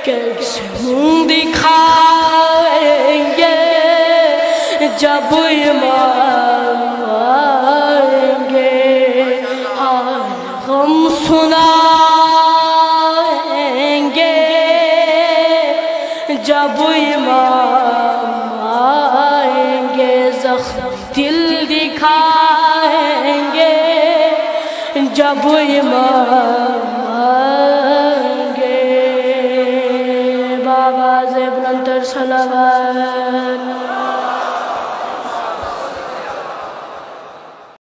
کیسے منہ دکھائیں گے جب امام آئیں گے، حال غم سنائیں گے جب امام آئیں گے، زخم دل دکھائیں گے جب امام آئیں گے، بابا زیب ننتر صلوات